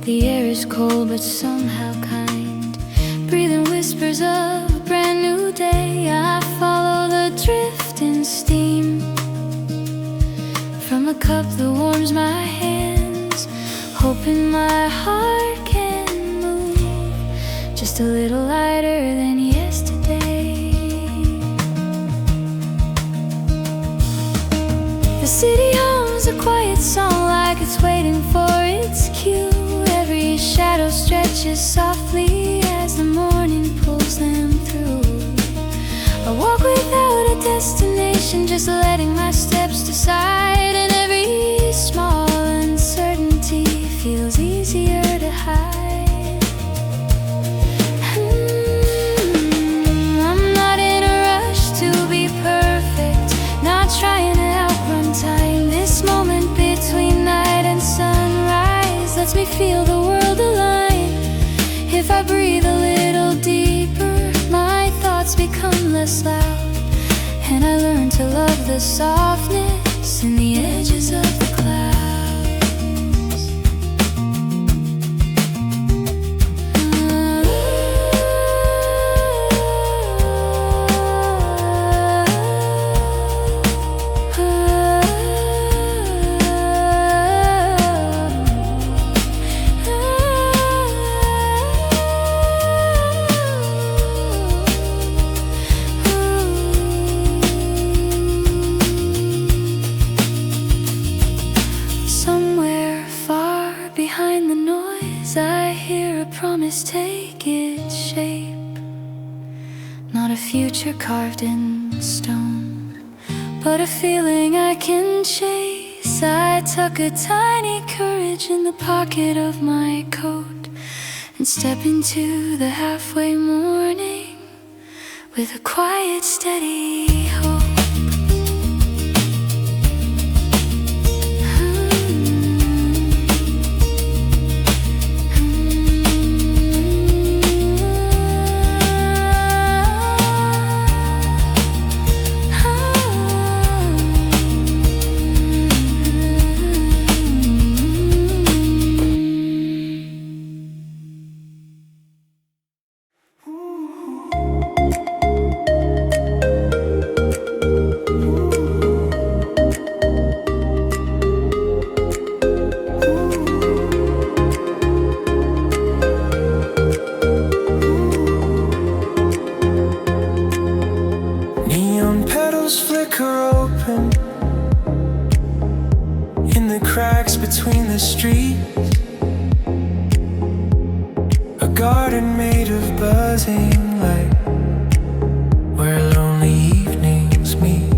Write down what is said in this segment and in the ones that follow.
The air is cold but somehow kind, breathing whispers of a brand new day. I follow the drifting steam from a cup that warms my hands, hoping my heart can move just a little lighter than yesterday. The city hums a quiet song like it's waiting for its cue. Every shadow stretches softly as the morning pulls them through. I walk without a destination, just letting my steps decide. And every small uncertainty feels easier to hide. I'm not in a rush to be perfect, not trying to outrun time. This moment between night and sunrise lets me feel the world align. If I breathe a little deeper, my thoughts become less loud, and I learn to love the softness in the edges of the clouds. Take its shape, not a future carved in stone, but a feeling I can chase. I tuck a tiny courage in the pocket of my coat and step into the halfway morning with a quiet, steady hope. Between the streets, a garden made of buzzing light, where lonely evenings meet.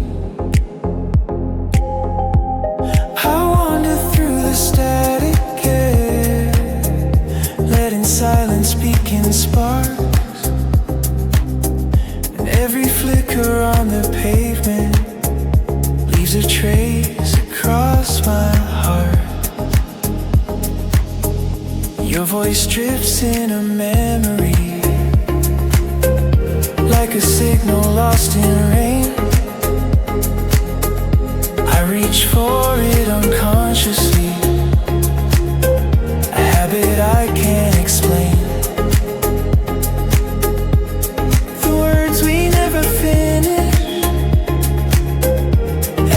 I wander through the static air, letting silence speak in sparks, and every flicker on the pavement leaves a trace across my heart. Your voice drifts in a memory, like a signal lost in rain. I reach for it unconsciously, a habit I can't explain. The words we never finish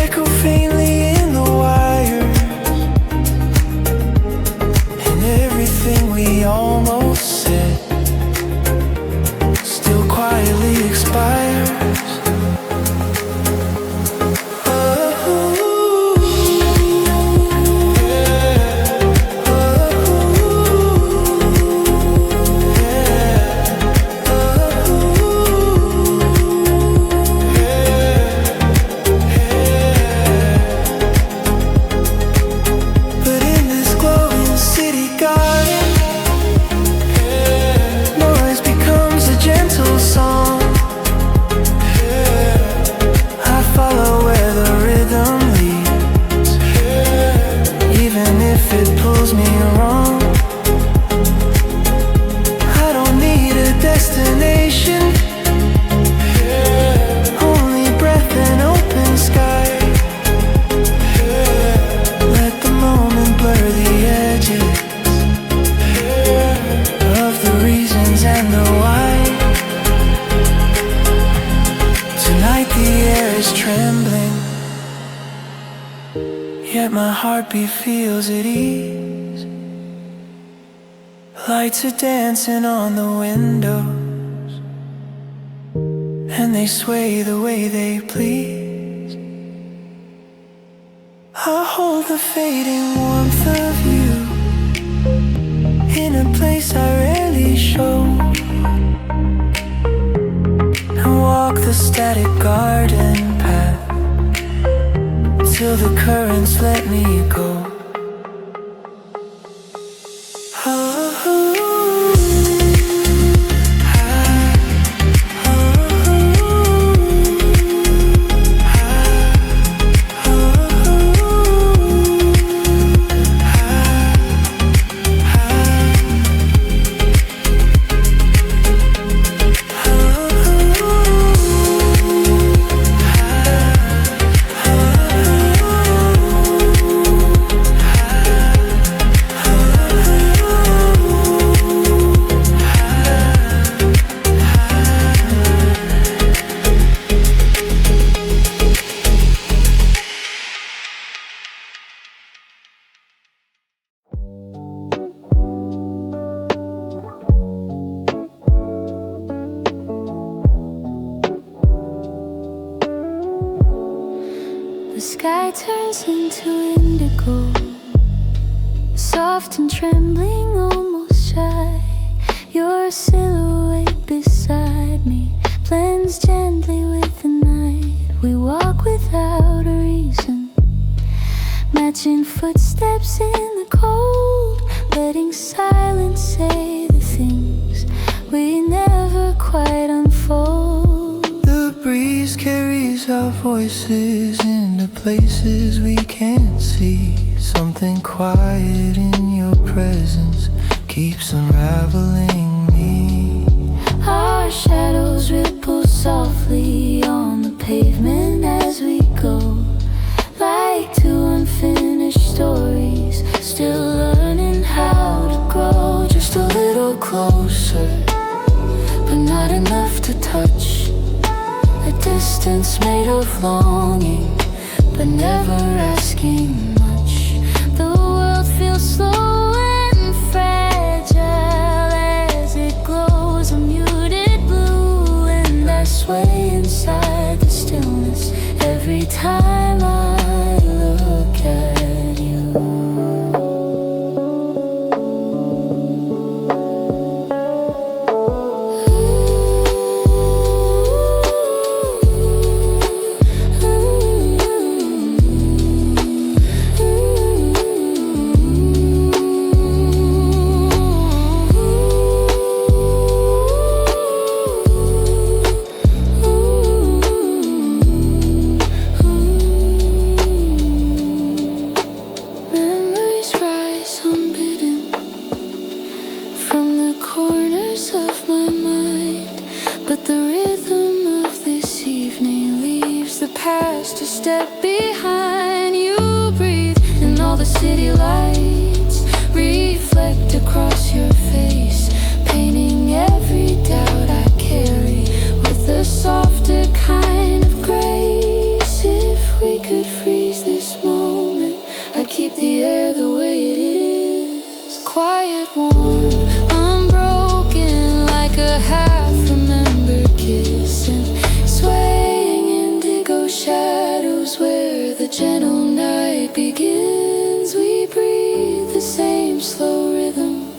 echo faintly in the wires, and everything we almost said still quietly expires. But in this glowing city garden, Yet my heartbeat feels at ease. Lights are dancing on the windows, and they sway the way they please. I hold the fading warmth of you in a place I rarely show, and walk the static garden path till the currents let me go. The sky turns into indigo, soft and trembling, almost shy. Your silhouette beside me blends gently with the night. We walk without a reason, matching footsteps in the cold, letting silence say the things we never quite unfold. The breeze carries our voices into places we can't see. Something quiet in your presence keeps unraveling me. Our shadows ripple softly on the pavement as we go, like two unfinished stories, still learning how to grow. Just a little closer, but not enough to touch. A distance made of longing, but never asking much. The world feels slow and fragile as it glows a muted blue, and I sway inside the stillness every time I look at you. Memories rise unbidden from the corners of my mind, but the rhythm of this evening leaves the past a step behind. You breathe in all the city lights, reflect across your face, painting every doubt I carry with a softer kind of grace. If we could freeze this moment, I'd keep the air the way it is. Quiet, warm, unbroken, like a half-remembered kiss, and swaying indigo shadows where the gentle night begins. We breathe the same slow rhythm,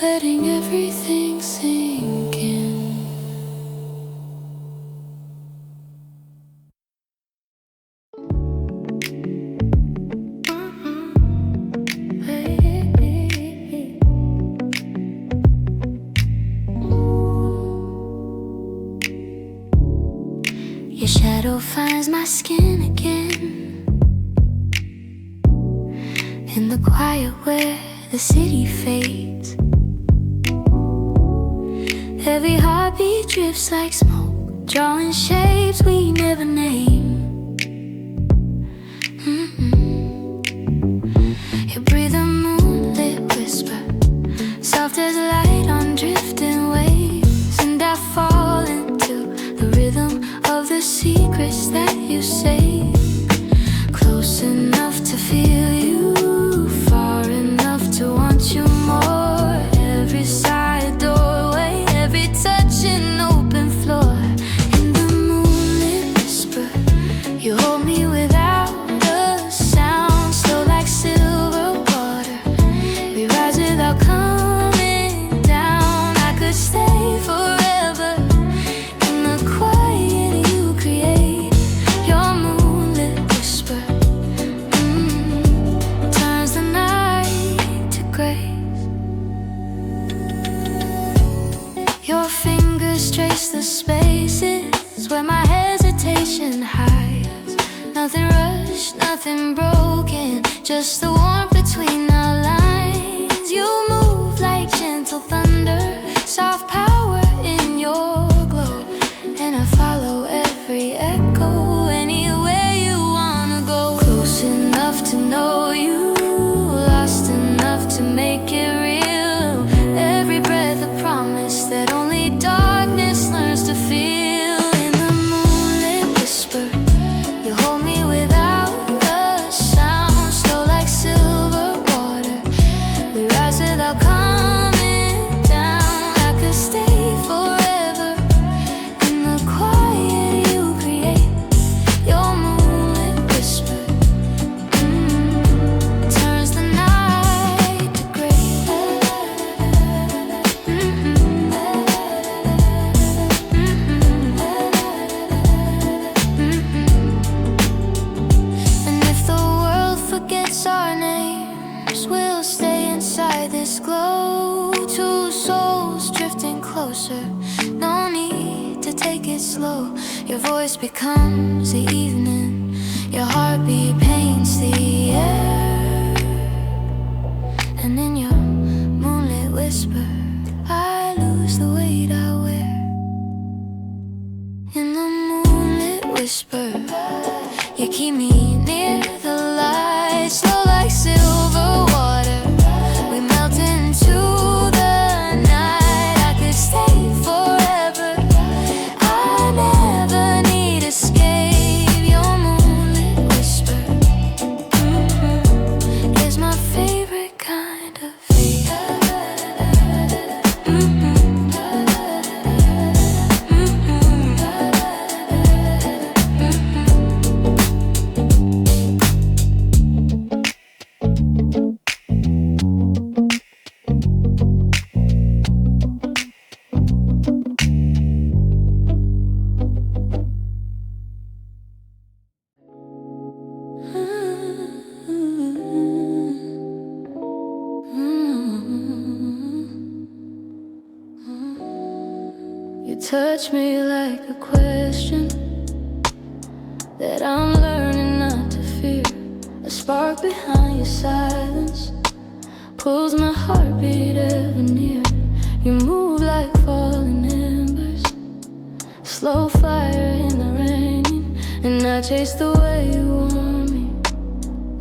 letting everything sink in. Your shadow finds my skin again, in the quiet where the city fades. Every heartbeat drifts like smoke, drawing shapes we never name. You breathe a moonlit whisper, soft as light on drifting waves, and I fall into the rhythm of the secrets that you say, close enough to feel Your fingers trace the spaces where my hesitation hides. Nothing rushed, nothing broken, just the warmth between our lines. You move like gentle thunder, soft power in your glow, and I follow every echo, anywhere you wanna go. Close enough to know you, lost enough to make it real. Every breath a promise that only darkness learns to feel. In the moonlit whisper, you hold me without a sound, slow like silver water. We rise without coming down. I could stay forever in the quiet you create. Your moonlit whisper turns the night to gray. And if the world forgets our names, we'll stay inside this glow. Two souls drifting closer, no need to take it slow. Your voice becomes the evening, your heartbeat paints the air. And in your moonlit whisper, I lose the weight I wear. In the moonlit whisper, you keep me near the light, slow like silver water. We melt into the night. I could stay forever, I never need escape. Your moonlit whisper is my favorite kind of fate. You touch me like a question that I'm learning not to fear. A spark behind your silence pulls my heartbeat ever near. You move like falling embers, slow fire in the rain, and I chase the way you warm me,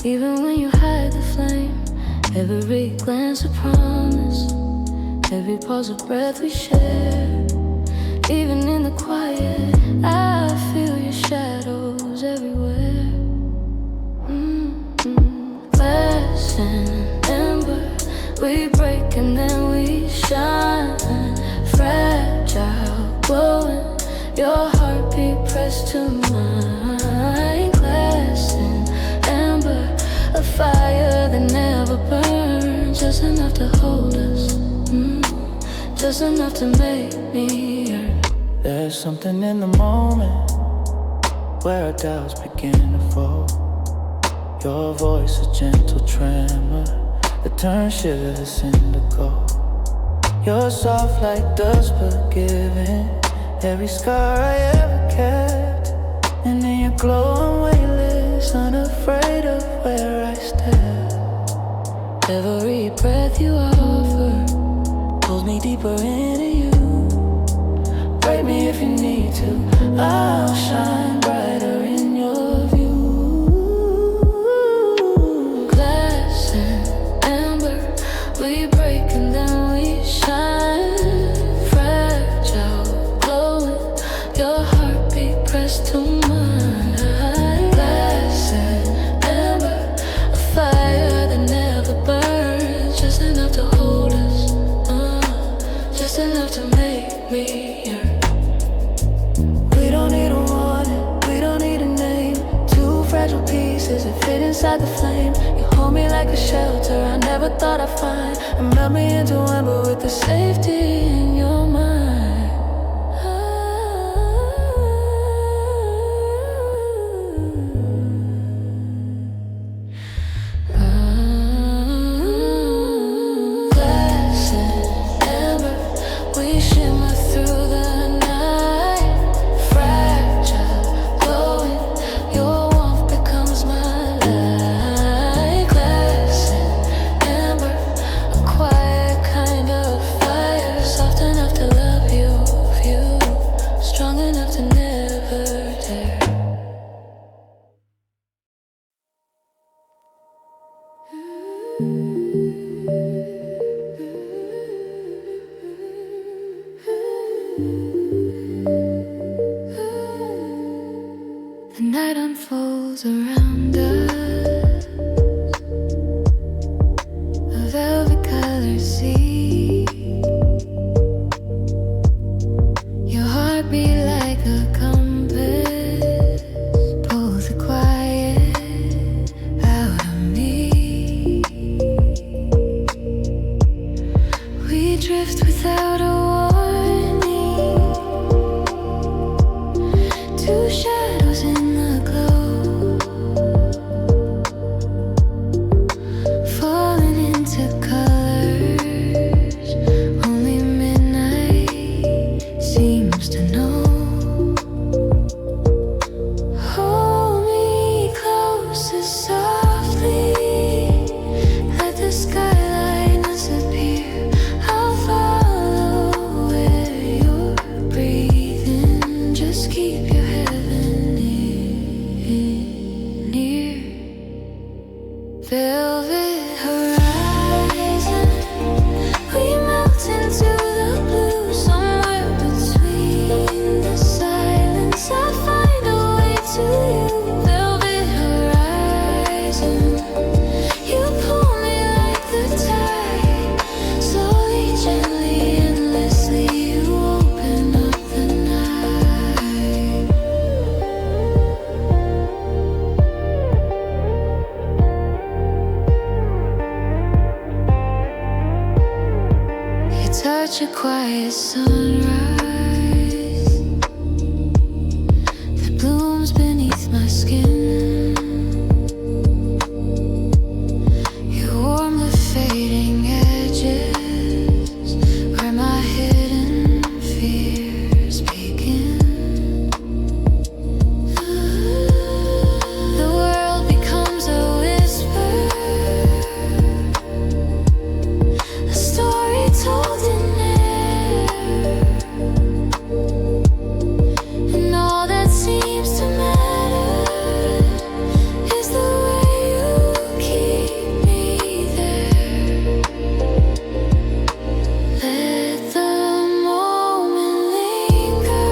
even when you hide the flame. Every glance a promise, every pause a breath we share. Even in the quiet, I feel your shadows everywhere. Glass and ember, we break and then we shine. Fragile, glowing, your heartbeat pressed to mine. Glass and ember, a fire that never burns, just enough to hold us, just enough to make me hurt. There's something in the moment where our doubts begin to fall. Your voice a gentle tremor that turns shivers into gold. You're soft like dust but giving every scar I ever kept. And in your glow I'm weightless, unafraid of where I step. Every breath you offer pulls me deeper into you. Break me if you need to, I'll shine brighter in your view. Glass and amber, we break and then we shine. Fragile, glowing, your heartbeat pressed to mine. Glass and amber, a fire that never burns, just enough to hold us, just enough to make me hurt. We don't need a warning, we don't need a name. Two fragile pieces that fit inside the flame. You hold me like a shelter I never thought I'd find, and melt me into one but with the safety in your mind. Glass and amber, we shimmer The night unfolds around us, a velvet color sea. Your heart beat like a compass, pulls the quiet out of me. We drift without a warning, two shadows in the glow, falling into colors only midnight seems to know. Hold me closer softly, let the skyline disappear. I'll follow where you're breathing, just keep your heaven near. Velvet horizon, we melt into the blue, somewhere between the silence. I find a way to you. Velvet horizon, you pull me like the tide, slowly, gently, endlessly. You open up the night. You touch a quiet sunrise that blooms beneath my skin. You warm the fading edges where my hidden fears begin. The world becomes a whisper, a story told in air, and all that seems to matter is the way you keep me there. Let the moment linger,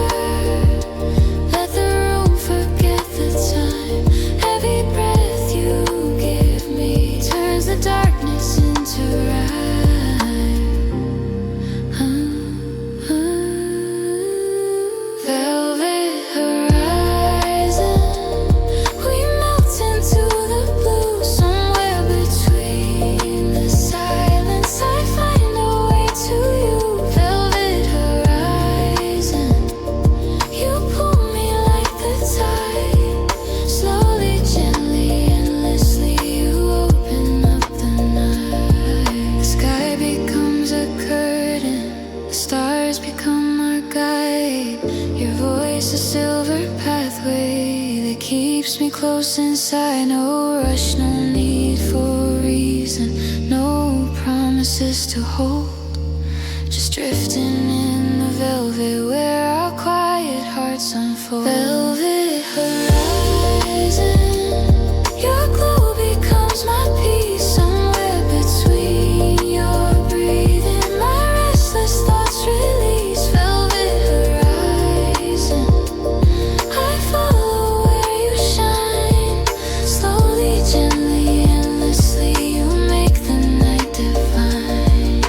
let the room forget the time. Every breath you give me turns the darkness into rhyme. Velvet horizon, we melt into the blue, somewhere between the silence. I find a way to you. Velvet horizon, you pull me like the tide, slowly, gently, endlessly. You open up the night. The sky becomes a curtain, the stars become our guide. Your voice a silver pathway that keeps me close inside. No rush, no need for reason, no promises to hold, just drifting in the velvet where our quiet hearts unfold. Velvet horizon, your glow becomes my peace, somewhere between your breathing, my restless thoughts release. Velvet horizon, I follow where you shine, slowly, gently, endlessly. You make the night divine.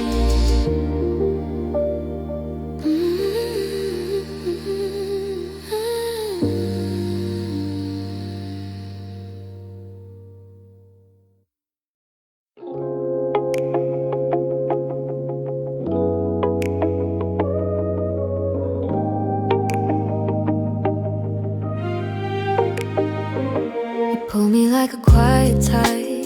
You pull me like a quiet tide,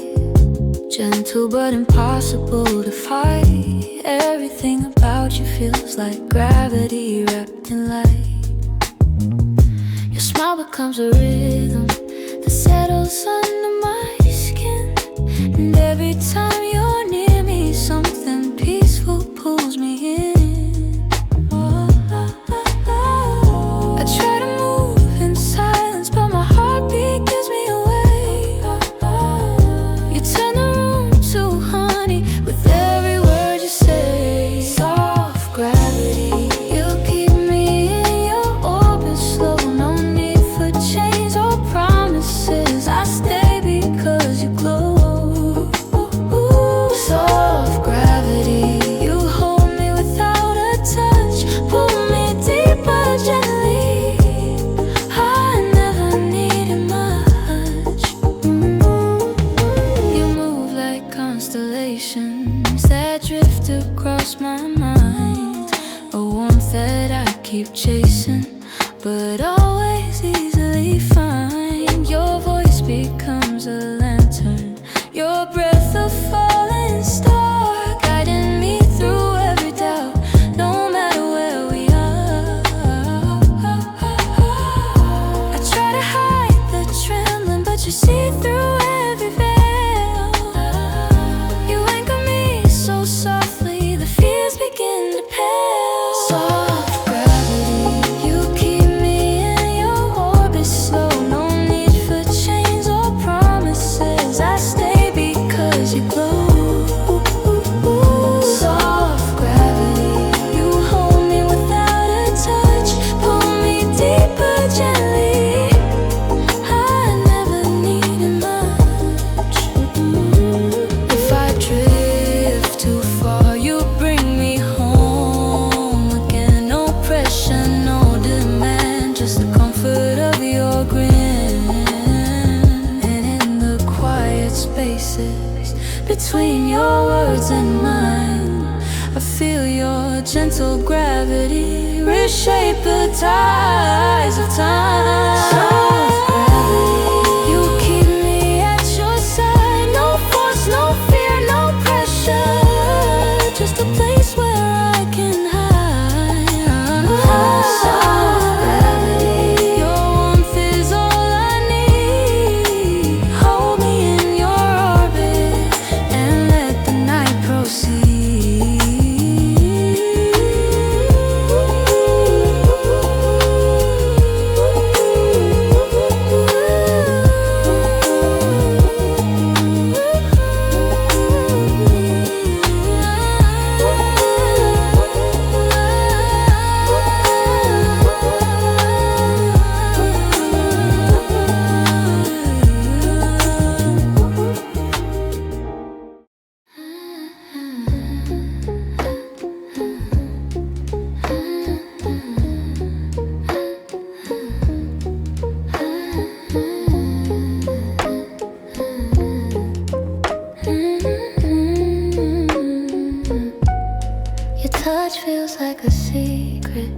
gentle but impossible to fight. Everything about you feels like gravity wrapped in light. Your smile becomes a rhythm that settles under my skin, and every time you're near me, something peaceful pulls me in. I try to move in silence, but my heartbeat gives me away. You turn the room to honey with every word you say. Soft gravity, you keep me across my mind, a warmth that I keep chasing, but always easily find. Your voice becomes a lantern, your breath a falling star, guiding me through every doubt, no matter where we are. I try to hide the trembling, but you see through every veil. You anchor me so softly, the fears begin to pale. Soft gravity, you keep me in your orbit slow. No need for chains or promises, I stay because you glow. Soft gravity, you hold me without a touch, pull me deeper gently. I never needed much. If I drift too far, you bring me home again. No pressure, no demand, just the comfort of your grin. And in the quiet spaces between your words and mine, I feel your gentle gravity reshape the tides of time. Soft gravity, you keep me at your side. No force, no fear, no pressure, just a place where I can hide. Soft gravity, your warmth is all I need. Hold me in your orbit and let the night proceed. Your touch feels like a secret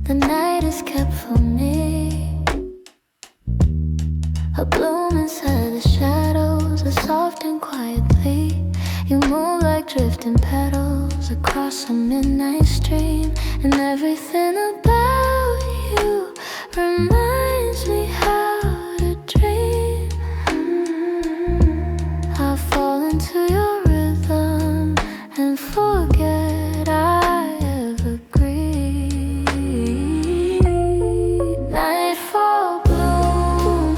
the night is kept for me. A bloom inside the shadows, a soft and quietly. You move like drifting petals across a midnight stream, and everything about you reminds me how to dream. I fall into your rhythm and forget I ever grieve. Nightfall bloom,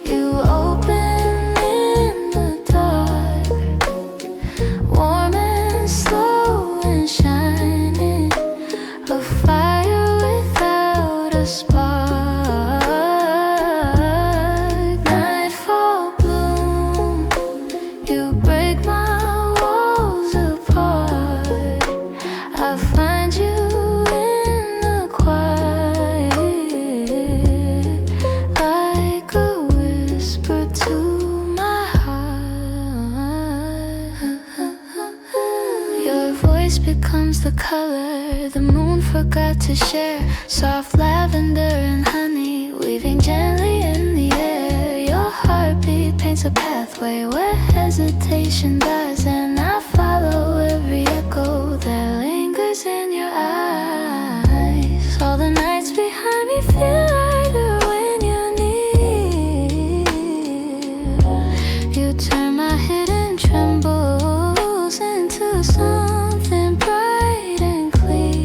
you open in the dark, warm and slow and shining, a fire without a spark. Nightfall bloom, you break my walls apart. I find you in the quiet, like a whisper to my heart. Your voice becomes the color the moon forgot to share. Soft lavender and honey weaving gently in the air. Your heartbeat paints a pathway where hesitation dies, and I follow every echo that lingers in your eyes. All the nights behind me feel lighter when you're near. You turn my hidden trembles into something bright and clear.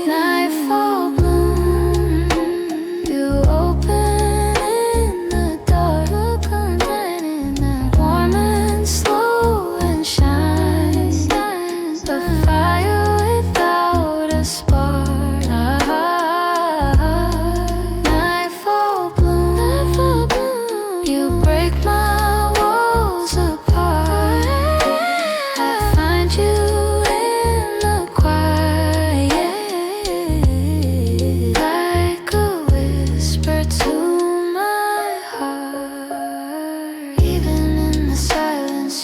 Nightfall bloom, you open in the dark, a night in the warm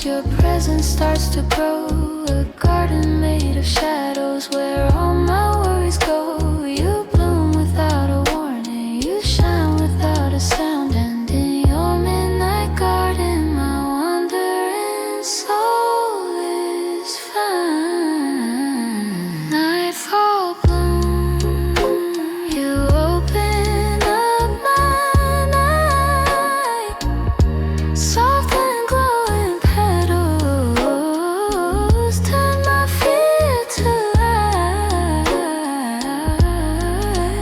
as your presence starts to grow. A garden made of shadows where all my worries go. You bloom without a warning, you shine without a sound. And in your midnight garden, my wandering soul is found. Nightfall bloom, you open up my night. Soft and glowing petals turn my fear to light.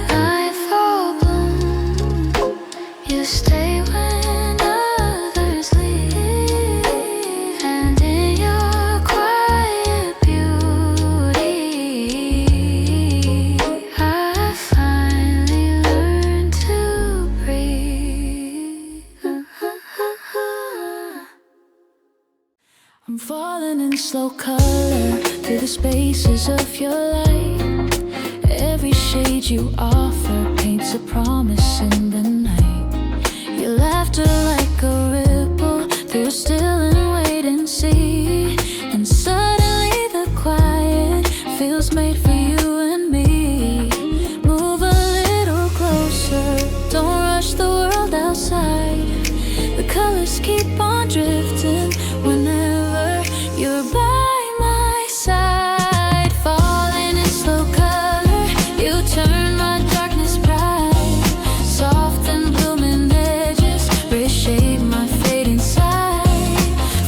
Nightfall bloom, you stay when others leave. And in your quiet beauty, I finally learned to breathe. I'm falling in slow color through the spaces of your light. Every shade you offer paints a promise in the night. Your laughter like a ripple through a still and waiting sea. And suddenly the quiet feels made for you and me. Move a little closer, don't rush the world outside. The colors keep on drifting whenever you're by my side. Falling in slow color, you turn my darkness bright. Soft and blooming edges reshape my fading side.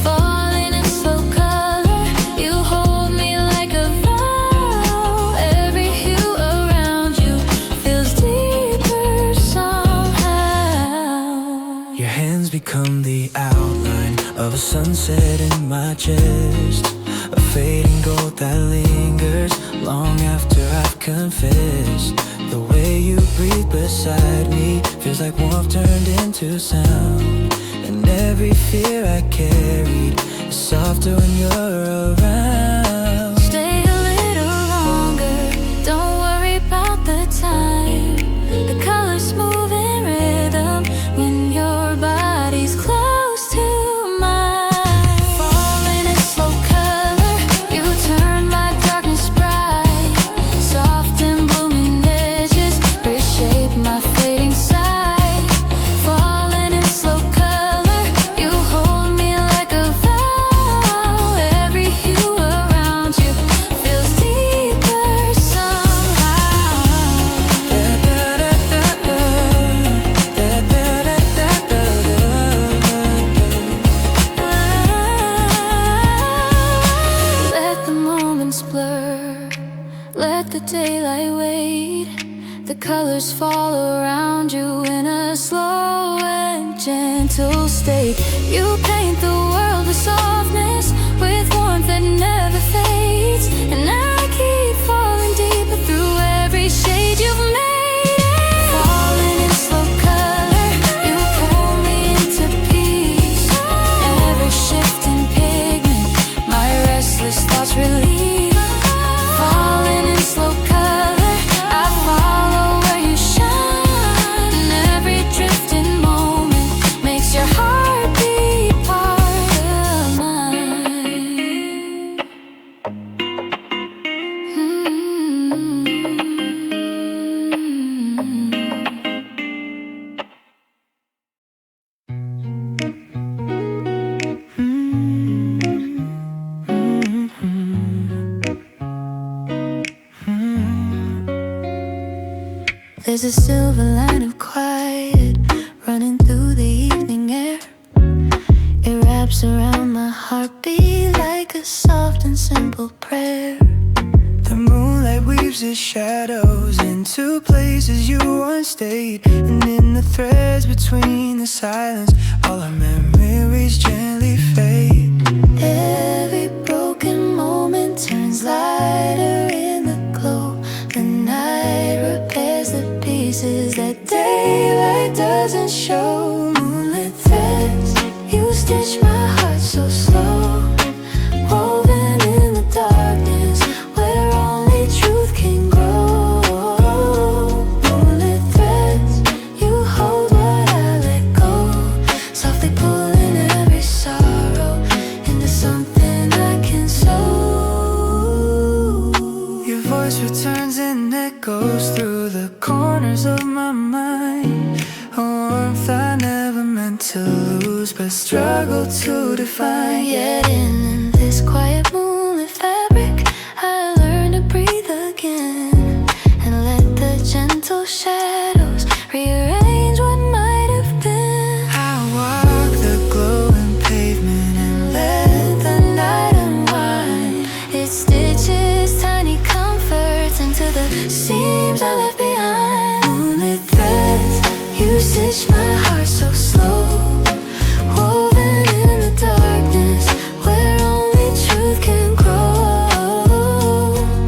Falling in slow color, you hold me like a vow. Every hue around you feels deeper somehow. Your hands become the outline of a sunset in my chest, a fading gold that lingers long after I've confessed. The way you breathe beside me feels like warmth turned into sound. And every fear I carried is softer when you're around. Stay a little longer, don't worry about the time. The colors move in rhythm when your body's close to mine. Falling in slow color, you turn my darkness bright. Soft and blooming edges reshape my fading side. Falling in slow color, you hold me like a vow. Every hue around you feels deeper somehow. Let the moments blur, let the daylight wait. The colors fall around you in a slow and gentle state. You paint the world with softness, with warmth that never fades. And I keep falling deeper through every shade you've made. Falling in slow color, you pull me into peace. Every shifting pigment, my restless thoughts relieve. Falling in slow color, I follow where you shine. And every drifting moment makes your heart beat part of mine. There's a silver line of quiet running through the evening air. It wraps around my heartbeat like a soft and simple prayer. The moonlight weaves its shadows into places you once stayed. And in the threads between the silence, all our memories gently fade. Every broken moment turns lighter in the glow. The night repairs the pieces that daylight doesn't show. Moonlit threads, you stitch my heart so slow. Woven in the darkness where only truth can grow. Moonlit threads, you hold what I let go. Softly pulling every sorrow into but struggle to define. Yet in this quiet moonlit fabric, I learn to breathe again and let the gentle shadows rearrange what might have been. I walk the glowing pavement and let the night unwind. It stitches tiny comforts into the seams I left behind. Moonlit threads, you stitch my heart so slow, woven in the darkness where only truth can grow.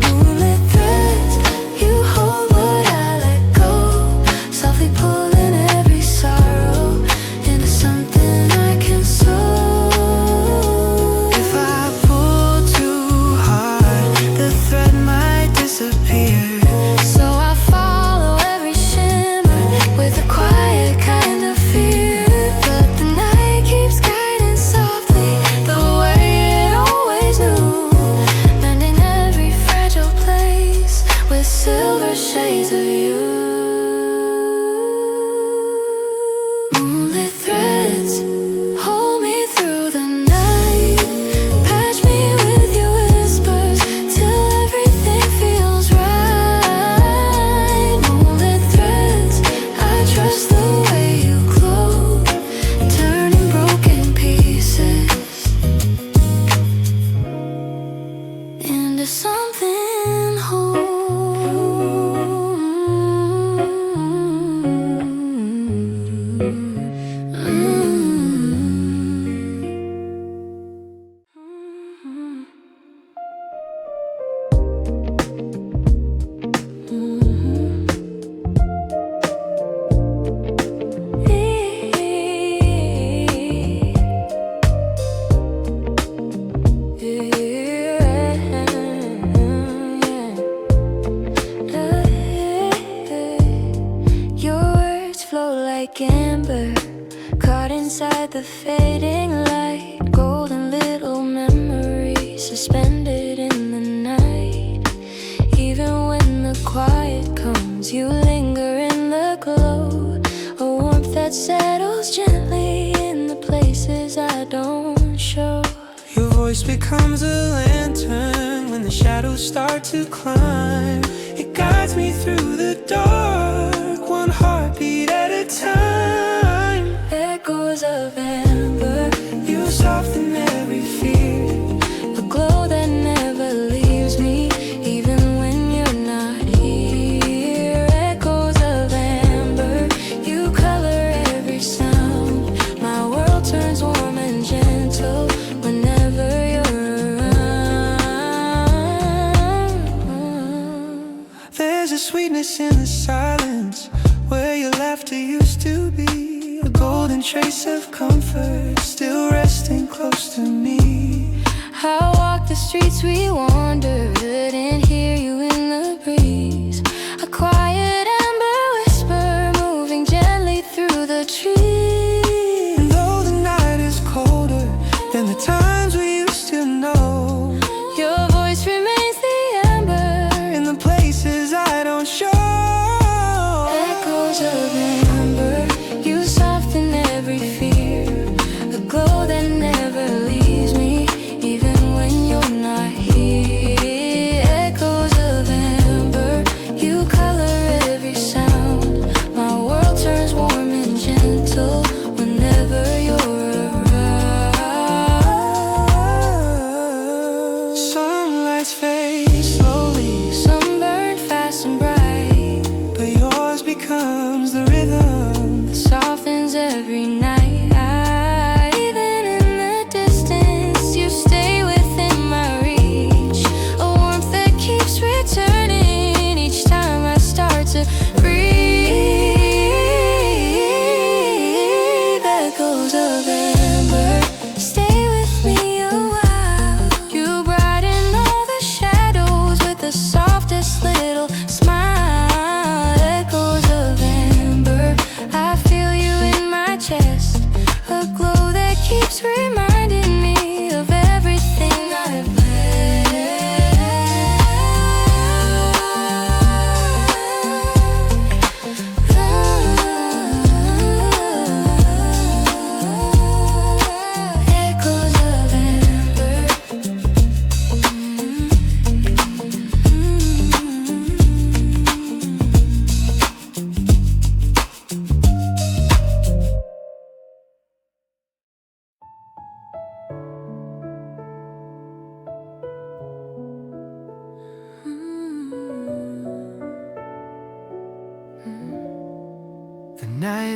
Moonlit threads, you hold what I let go, softly pulling every sorrow into something I can sew. If I pull too hard, the thread might disappear. So I follow every shimmer with a quiet kind of fear. But the night keeps guiding softly the way it always knew, mending every fragile place with silver shades of you. Moonlit threads, hold me through the night, patch me with your whispers till everything feels right. Moonlit threads, I trust the way you glow, turning broken pieces into something whole. Your words flow like amber, caught inside the fading light. Golden little memories suspended in the night. Even when the quiet comes, you linger in the glow. A warmth that settles gently in the places I don't show. Your voice becomes a lantern when the shadows start to climb. It guides me through the dark, one heartbeat at a time. Echoes of amber, You soften every fear. a glow that never leaves me, even when you're not here. Echoes of amber, you color every sound. My world turns warm and gentle whenever you're around. There's a sweetness in the silence where your laughter used to be. A golden trace of comfort still resting close to me. I walk the streets we wandered and hear you in the breeze. A quiet amber whisper moving gently through the trees. And though the night is colder than the times we used to know, Your voice remains the amber, in the places I don't show. echoes of amber, you soften every fear. A glow that never leaves me, even when you're not here.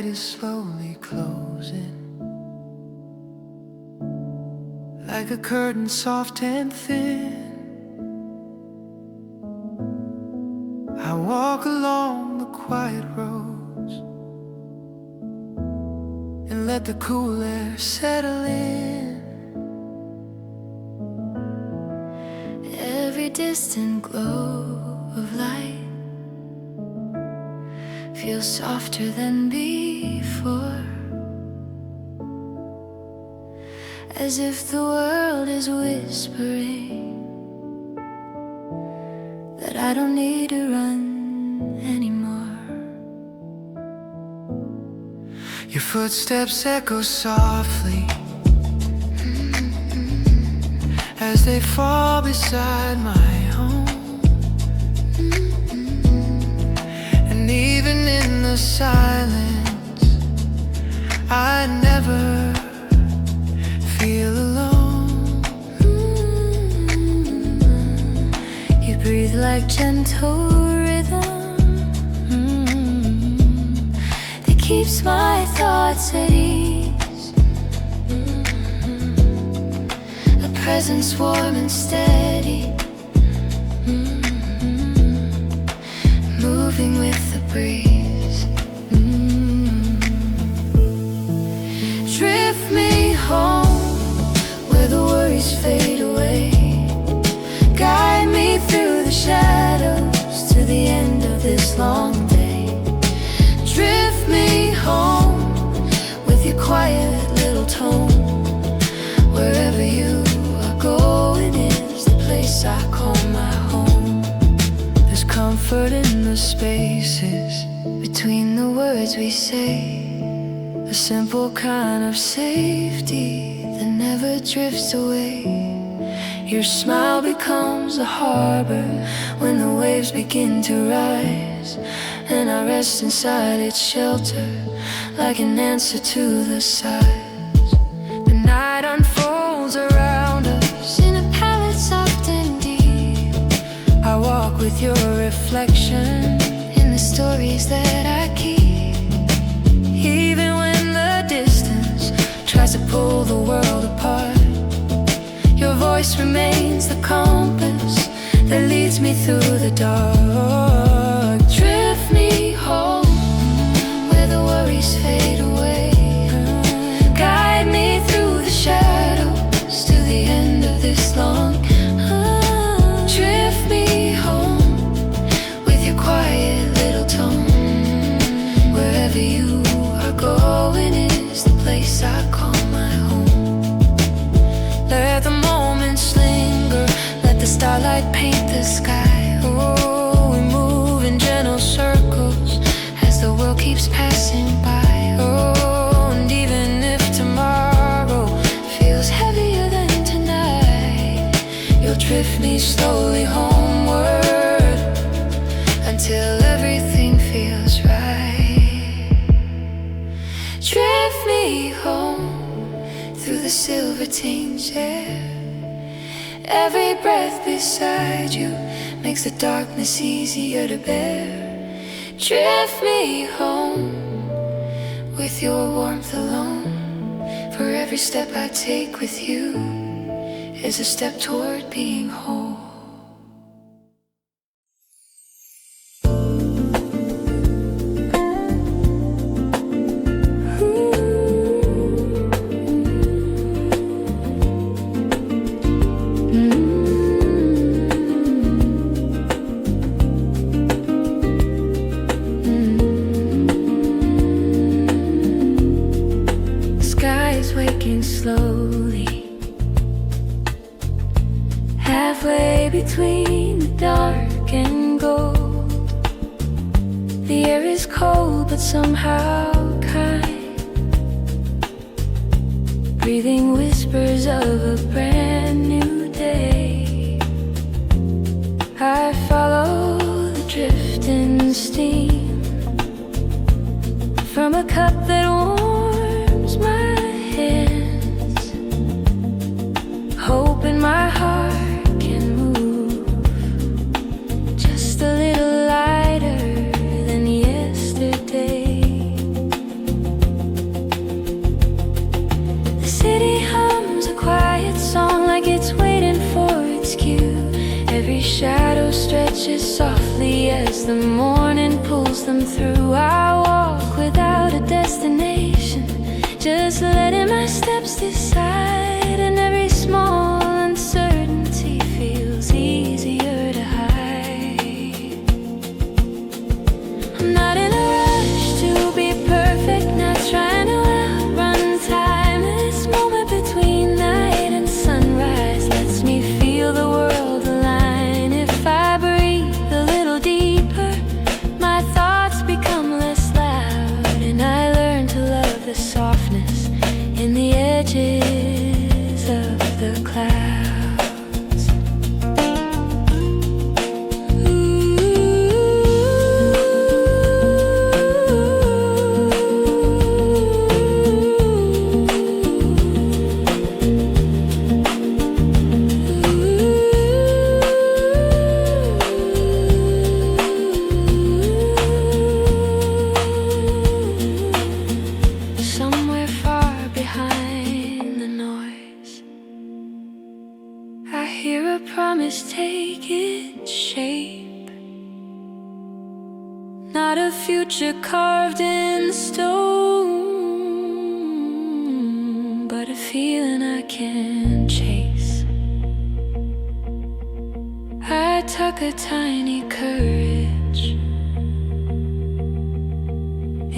is slowly closing, like a curtain soft and thin. I walk along the quiet roads and let the cool air settle in. Every distant glow of light feels softer than before, as if the world is whispering that I don't need to run anymore. Your footsteps echo softly as they fall beside my home. And even in the silence, I never feel alone. You breathe like gentle rhythm that keeps my thoughts at ease. A presence warm and steady, moving with the breeze. Drift me home where the worries fade away. Guide me through the shadows to the end of this long day. Drift me home with your quiet little tone. Wherever you are going is the place I call my home. There's comfort in the spaces between the words we say, a simple kind of safety that never drifts away. Your smile becomes a harbor when the waves begin to rise, and I rest inside its shelter like an answer to the sighs. The night unfolds around us In a palette soft and deep, I walk with your reflection in the stories that I keep. even when the distance tries to pull the world apart. Your voice remains the compass that leads me through the dark. Drift me home where the worries fade away. Guide me through the shadows to the end of this long. Drift me home with your quiet little tone. Wherever you are going is the place I call my home. Let the moments linger, let the starlight paint the sky. Oh, we move in gentle circles as the world keeps passing by. Oh, and even if tomorrow feels heavier than tonight, you'll drift me slowly homeward until everything feels right. Drift me home through the silver tinge air. Every breath beside you makes the darkness easier to bear. Drift me home with your warmth alone. For every step I take with you is a step toward being whole. Slowly, halfway between the dark and gold. The air is cold but somehow kind, breathing whispers of a brand new day. I follow the drifting steam from a cup that warms my hands, hoping my heart can move just a little lighter than yesterday. as the morning pulls them through. I walk without a destination, just letting my steps decide, and every small uncertainty feels easier to hide. I'm not in a rush to be perfect, not trying to outrun time. This moment between night and sunrise lets me feel the world align. If I breathe a little deeper, my thoughts become less loud, and I learn to love the softness in the edges of the clouds. Somewhere far behind the noise, I hear a promise take its shape. Not a future carved in stone, but a feeling I can chase. I tuck a tiny courage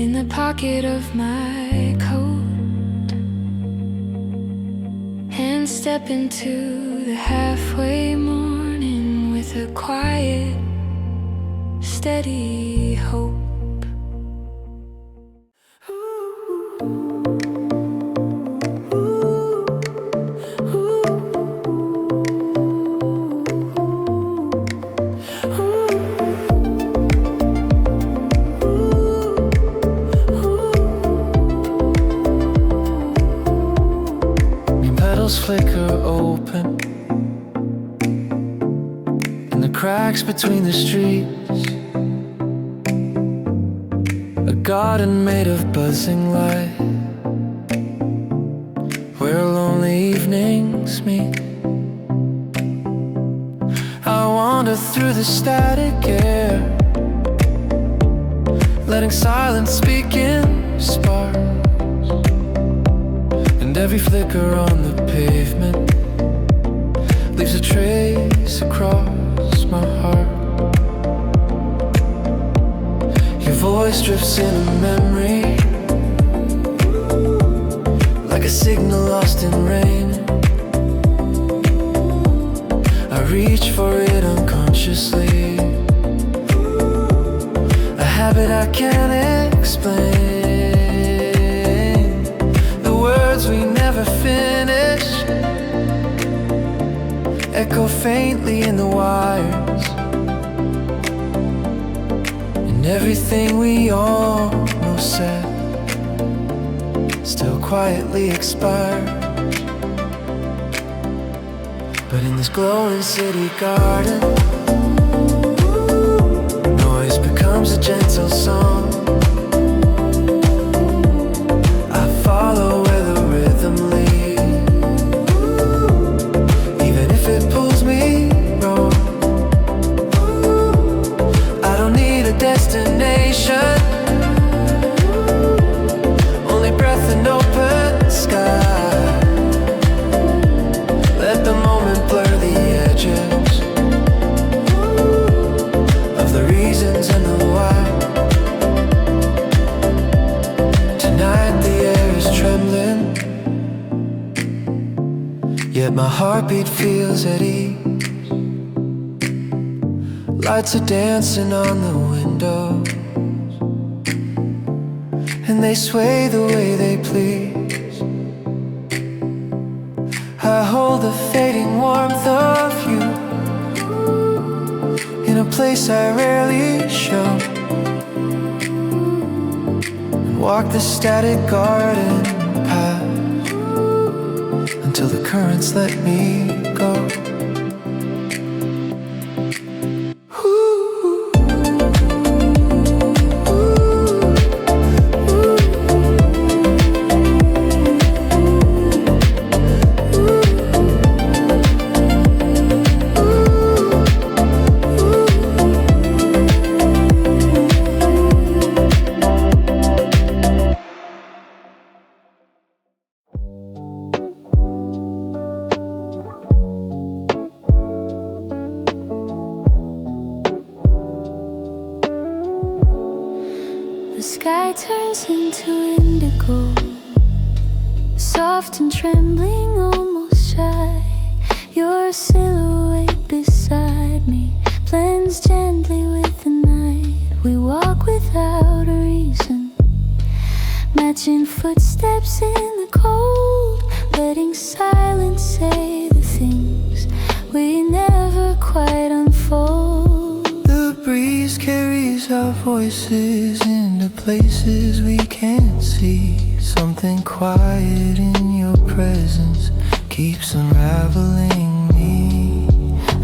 in the pocket of my coat and step into the halfway morning with a quiet, steady hope. Flicker open in the cracks between the streets. A garden made of buzzing light, where lonely evenings meet. I wander through the static air, letting silence speak in sparks. And every flicker on the pavement leaves a trace across my heart. Your voice drifts in a memory, like a signal lost in rain. I reach for it unconsciously, a habit I can't explain. Words we never finish echo faintly in the wires, and everything we all know said still quietly expires. But in this glowing city garden, noise becomes a gentle song. I follow where the rhythm leads, even if it pulls me wrong. I don't need a destination, only breath and open sky. Let the moment blur the edges of the reasons and the why. Tonight the air is trembling, yet my heartbeat feels at ease. Lights are dancing on the windows, and they sway the way they please. I hold the fading warmth of you in a place I rarely show, and walk the static garden path until the currents let me go. sky turns into indigo, soft and trembling, almost shy. Your silhouette beside me blends gently with the night. We walk without a reason, matching footsteps in the cold, letting silence say the things we never quite unfold. The breeze carries our voices into places we can't see. Something quiet in your presence keeps unraveling me.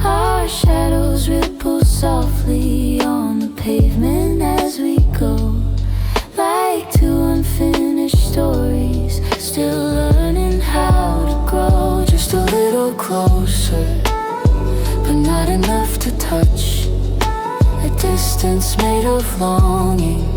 Our shadows ripple softly on the pavement as we go, like two unfinished stories, still learning how to grow. Just a little closer, but not enough to touch. A distance made of longing,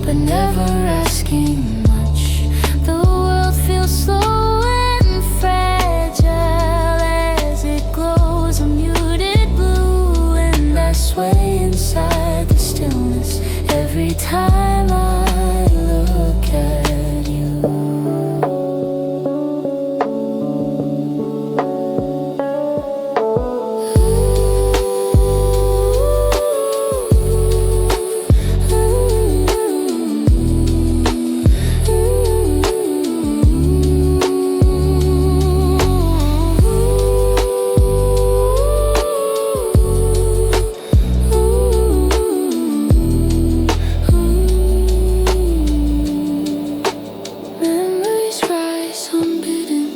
but never asking much. The world feels slow and fragile as it glows a muted blue, and I sway inside the stillness every time I look at you. Memories rise unbidden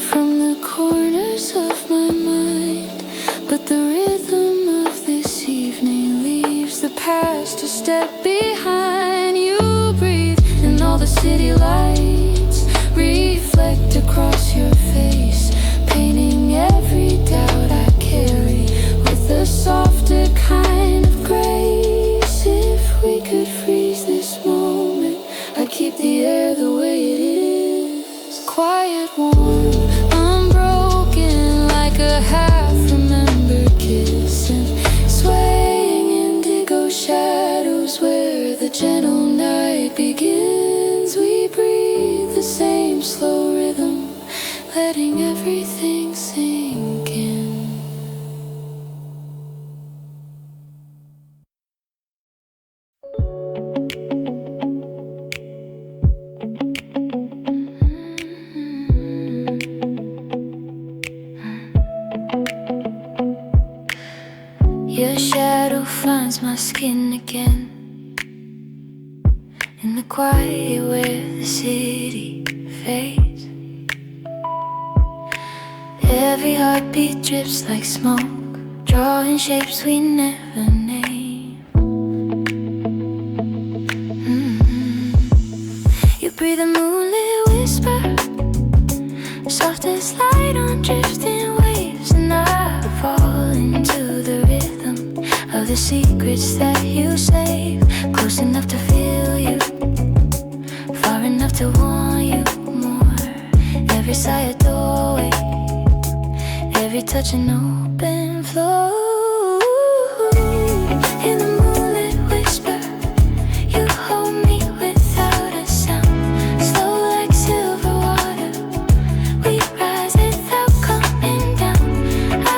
from the corners of my mind, but the rhythm of this evening leaves the past a step behind. You breathe and all the city lights reflect across your face, painting every doubt I carry with a softer kind of grace. If we could freeze this moment, I'd keep the air the way it is. Quiet, warm, unbroken, like a half-remembered kiss, and swaying indigo shadows where the gentle night begins. We breathe the same slow rhythm, letting everything sink in. Your shadow finds my skin again, in the quiet where the city fades. Every heartbeat drips like smoke, drawing shapes we never name. You breathe a moonlit whisper, soft as light on drifting waves, and I fall into the rhythm of the secrets that you save. Close enough to feel you, far enough to want you more. Every sigh a doorway, every touch an open floor. In the moonlit whisper, you hold me without a sound, slow like silver water. We rise without coming down.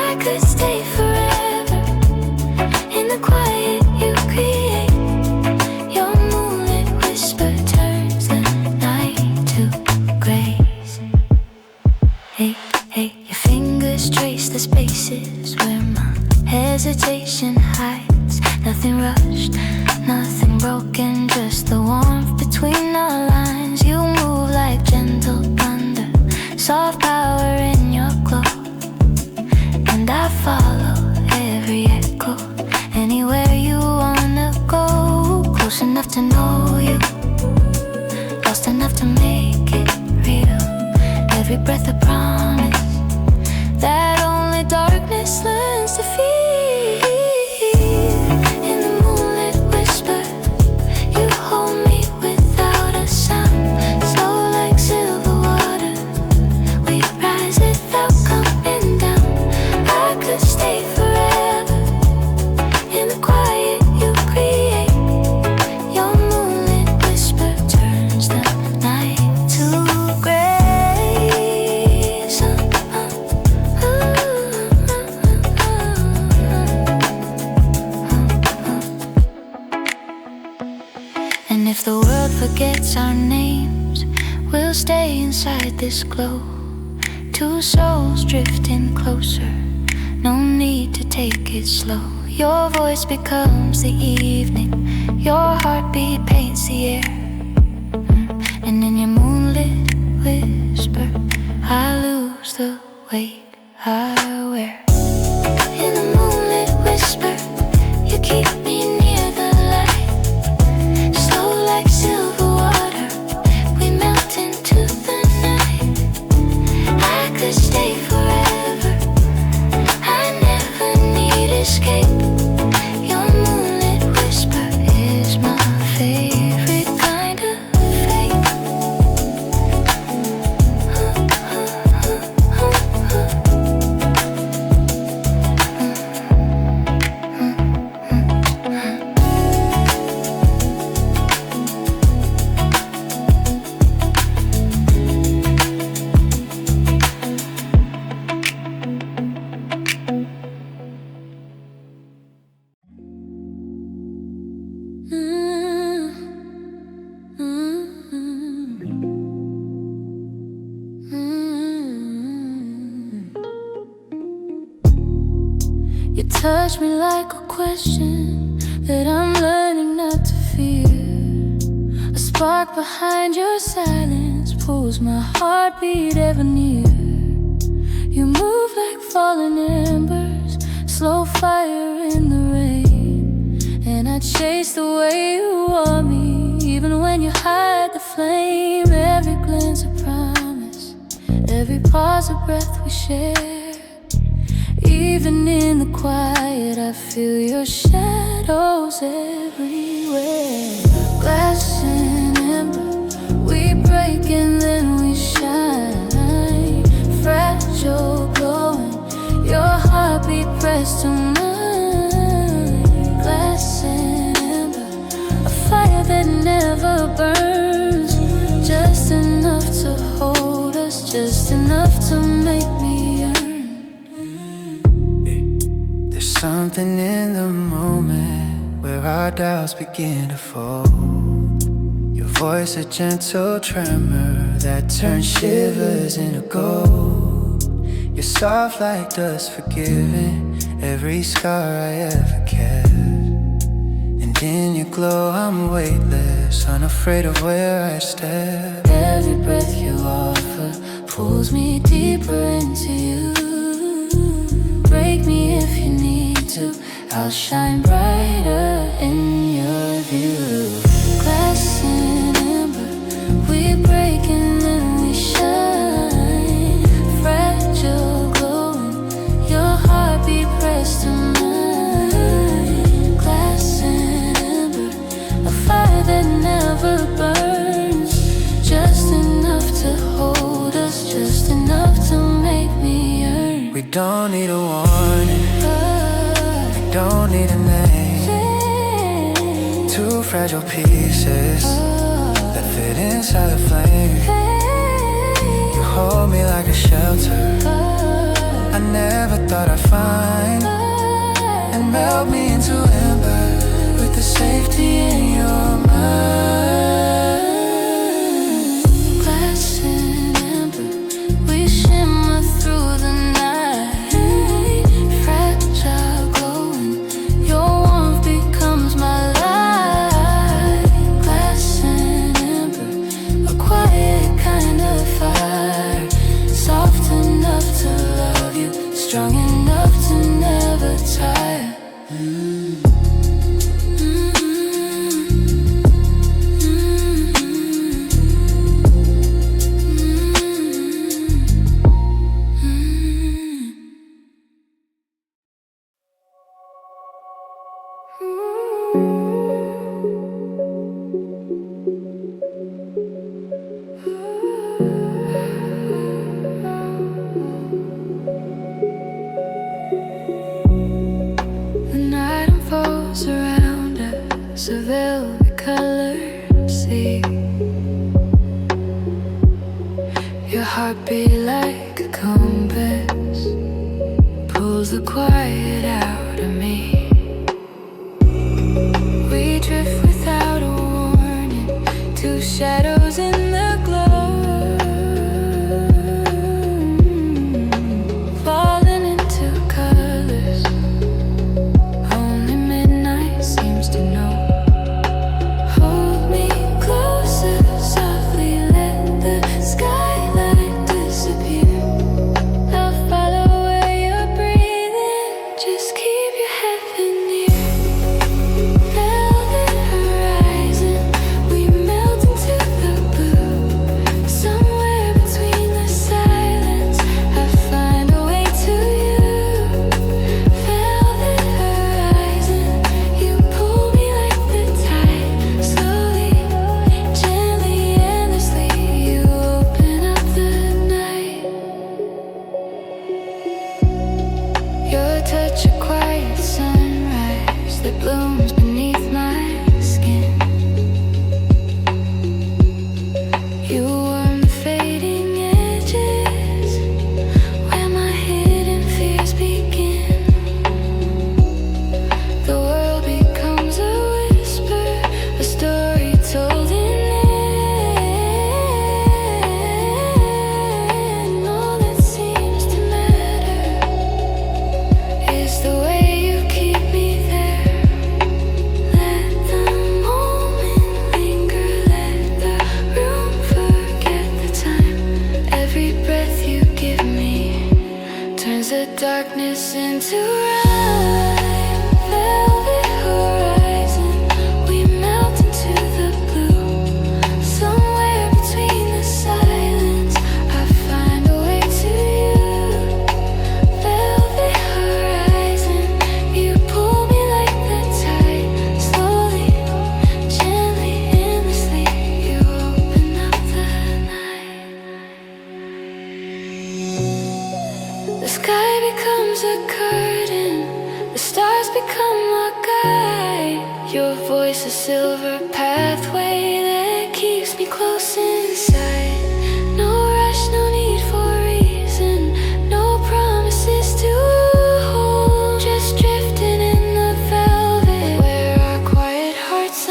I could stay forever in the quiet you create. Your moonlit whisper turns the night to grace. Hey, hey, your fingers trace the spaces where my hesitation hides. Nothing rushed, nothing broken, just the warmth between our lines. You move like gentle thunder, soft power in your glow, and I follow every echo, anywhere you wanna go. Close enough to know you, lost enough to make it real. Every breath a promise that only darkness learns to feel. In the moonlit whisper, you hold me without a sound, slow like silver water. We rise without coming down. I could stay forever in the quiet you create. Your moonlit inside this glow. Two souls drifting closer. No need to take it slow. Your voice becomes the evening. Your heartbeat paints the air. And in your moonlit whisper, I lose the weight I wear. In the moonlit whisper, you keep me near the light. Slow like silver water, we melt into the night. I could stay forever, I never need escape. Your moonlit whisper is my favorite kind of fate. You touch me like a question that I'm learning not to fear. A spark behind your silence pulls my heartbeat ever near. You move like falling embers, slow fire in the rain. And I chase the way you want me, even when you hide the flame. Every glance a promise, every pause a breath we share. Even in the quiet, I feel your shadows everywhere. Glass and ember, we break and then we shine. Fragile, glowing, your heartbeat pressed to mine. Glass and ember, a fire that never burns. Just enough to hold us, just enough to make me yearn. Something in the moment where our doubts begin to fold. Your voice a gentle tremor that turns shivers into gold. You're soft like dust, forgiving every scar I ever kept. And in your glow I'm weightless, unafraid of where I step. Every breath you offer pulls me deeper into you. Break me if you need to, I'll shine brighter in your view. Glass and ember, we break and then we shine. Fragile, glowing, your heartbeat pressed to mine. Glass and ember, a fire that never burns. Just enough to hold us, just enough to make me yearn. We don't need a warning, we don't need a name. Two fragile pieces that fit inside the flame. You hold me like a shelter I never thought I'd find, and melt me into ember with the safety in your mind. Glass and ember, we shimmer through the night. Fragile, glowing, your warmth becomes my light. Glass and ember, a quiet kind of fire. Soft enough to love you, strong enough to never tire. The night unfolds around us, a velvet colored sea. Your heartbeat like a compass pulls the quiet out of me. We drift without a warning, two shadows in the glow. that blooms beneath my skin. You warm the fading edges where my hidden fears begin. The world becomes a whisper, a story told in end. All that seems to matter is the way you keep me there. Let the moment linger, let the room forget the time. Every breath you give me turns the darkness into rhyme. Velvet horizon, we melt into the blue. Somewhere between the silence, I find a way to you. Velvet horizon, you pull me like the tide. Slowly, gently, endlessly, you open up the night. The sky becomes a curtain, the stars become a guide. Your voice a silver pathway that keeps me close inside. No rush, no need for reason, no promises to hold. Just drifting in the velvet where our quiet hearts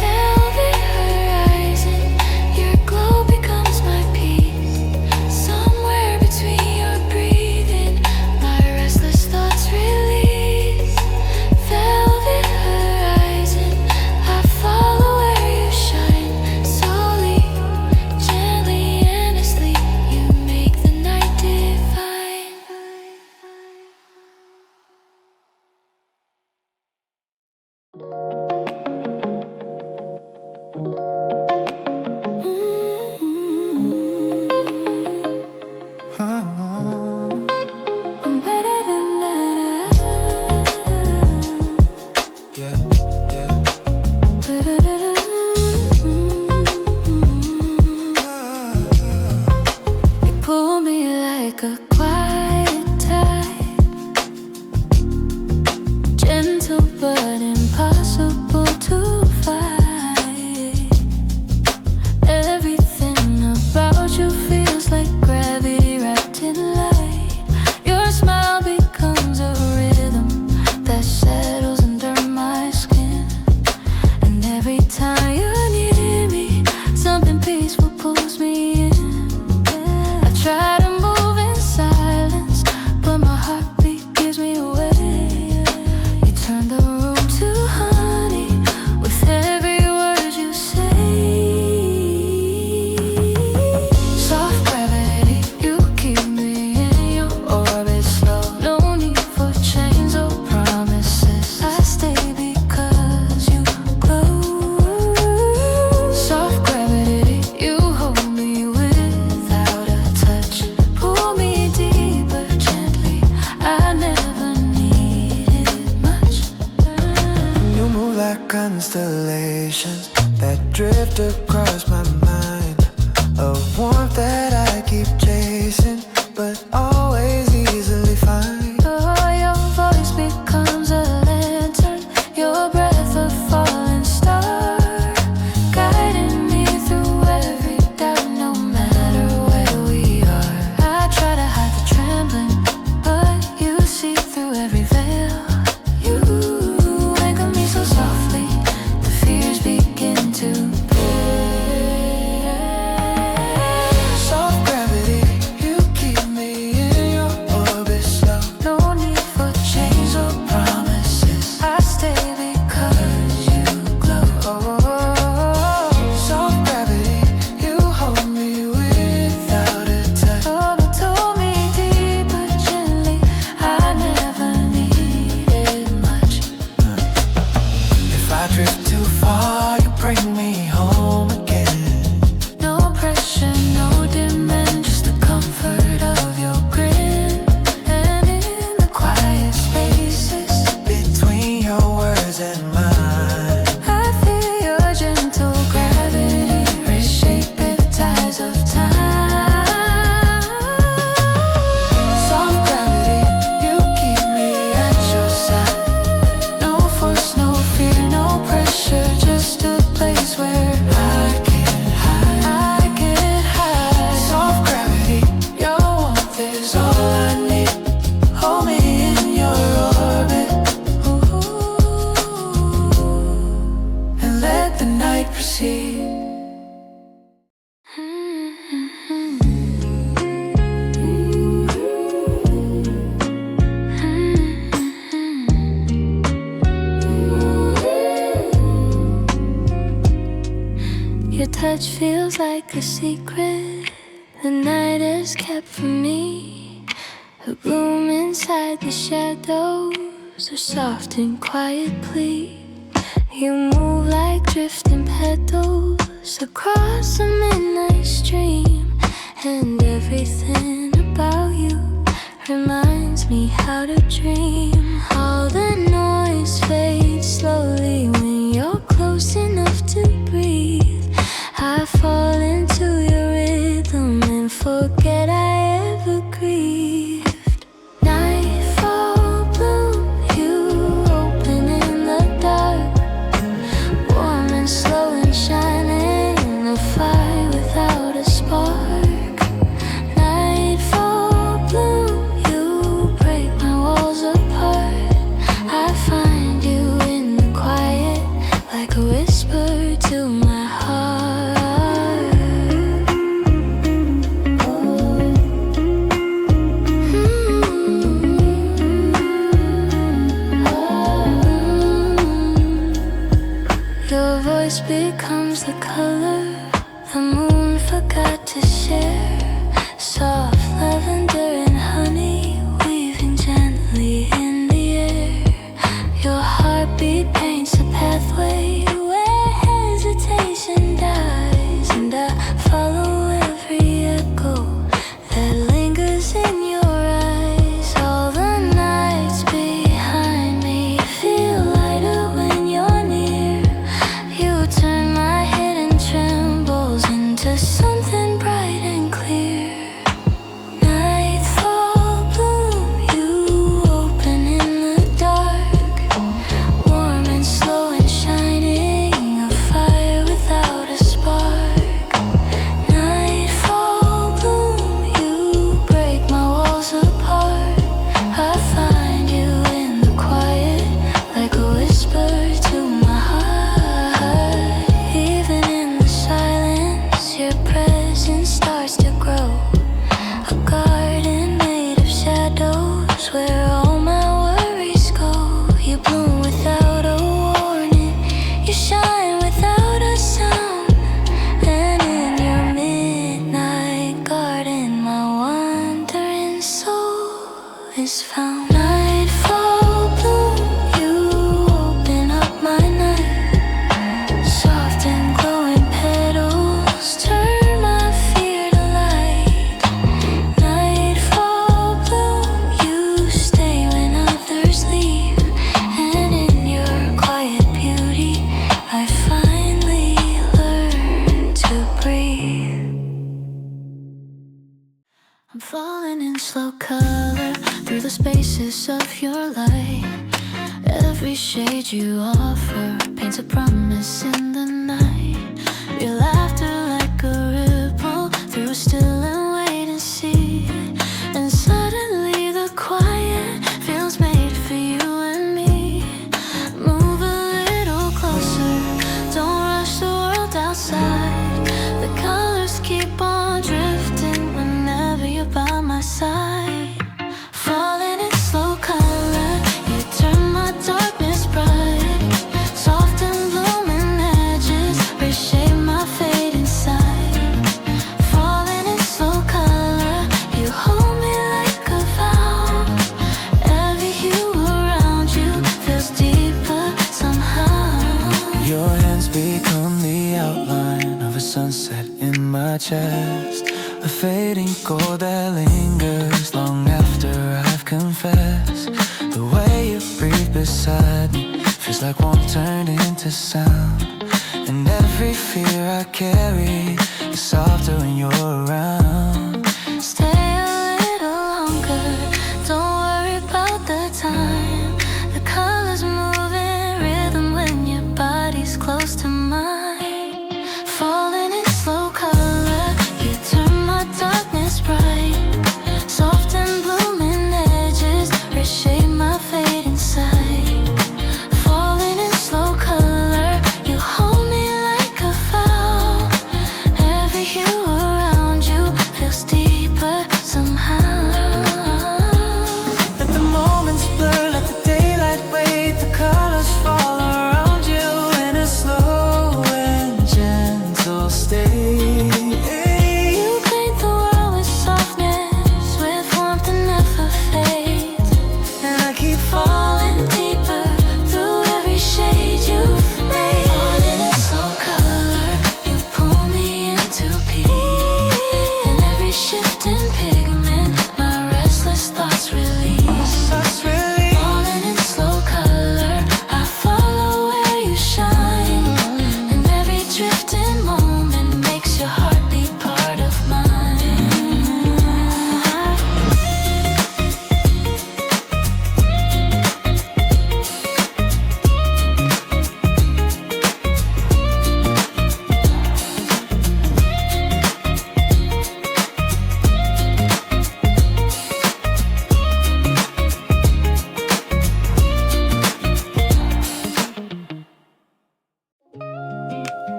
Velvet horizon, your glow becomes my peace. Somewhere between your breathing, my restless thoughts release. Velvet horizon, I follow where you shine. Slowly, gently, endlessly, you make the night divine. You pull me like a quiet tide, gentle but impossible to fight. Everything about you feels like gravity wrapped in light. Your smile becomes a rhythm that settles under my skin. And every time you need me, something peaceful pulls me in. I try to move in silence, but my heartbeat gives me away. You turn the room to honey with every word you say. Soft gravity, you keep me in your orbit slow. No need for chains or promises. I stay because you glow. Soft gravity, you hold me without a touch. Pull me deeper gently, I never needed much. You move like constellations that drift across my mind. A warmth that I keep chasing, but always easily find. Oh, your voice becomes a lantern, your breath a falling star, guiding me through every doubt, no matter where we are. I try to hide the trembling, but you see through every veil. You anchor me so softly, the fears begin to break. Soft gravity, you keep me in your orbit slow. No need for chains or promises. I stay because you glow. Soft gravity, you hold me without a touch. Oh, but told me deep but gently, I never needed much. If I drift too far, you bring me home again. see. Your touch feels like a secret the night has kept from me. A bloom inside the shadows, a soft and quiet plea. You move like drifting petals across a midnight stream, and everything about you reminds me how to dream. All the noise fades slowly when you're close enough to breathe. I fall into your rhythm and forget I ever grieved. Nightfall bloom, you open in the dark, warm and slow and shining, a fire without a spark. Nightfall bloom, you break my walls apart. I find you in the quiet, like a whisper to my heart. Your voice becomes the color the moon forgot to share. Soft lavender and honey weaving gently in the air. Your heartbeat paints a pathway where hesitation dies, and I follow every echo that lingers in your eyes. All the nights behind me feel lighter when you're near. You turn my head and trembles into something bright and clear. Nightfall bloom, you open in the dark, warm and slow and shining, a fire without a spark. Nightfall bloom, you break my walls apart. I find you in the quiet, like a whisper to my heart. Even in the silence, your presence starts to grow. A garden made of shadows where all my worries go. You bloom without a warning, you shine without a sound, and in your midnight garden my wandering soul is found. Nightfall bloom, you open up my night. Soft and glowing petals turn my fear to light. Nightfall bloom, you stay when others leave, and in your quiet beauty I finally learn to breathe. I'm falling in slow color through the spaces of your light. Every shade you offer paints a promise in the night. Your laughter like a ripple through a still and waiting sea. And suddenly the quiet feels made for you and me. Move a little closer, don't rush the world outside. The colors keep on drifting whenever you're by my side. Falling in slow color, you turn my darkness bright. Soft and blooming edges reshape my fate inside. Falling in slow color, you hold me like a vow. Every hue around you feels deeper somehow. Your hands become the outline of a sunset in my chest. A fading gold that lingers long after I've confessed. The way you breathe beside me feels like warmth turned into sound. And every fear I carry is softer when you're around. Stay a little longer, don't worry about the time. The colors move in rhythm when your body's close to mine. Falling in slow color, you turn my darkness bright. Soft and blooming edges reshape my fate inside. Falling in slow color, you hold me like a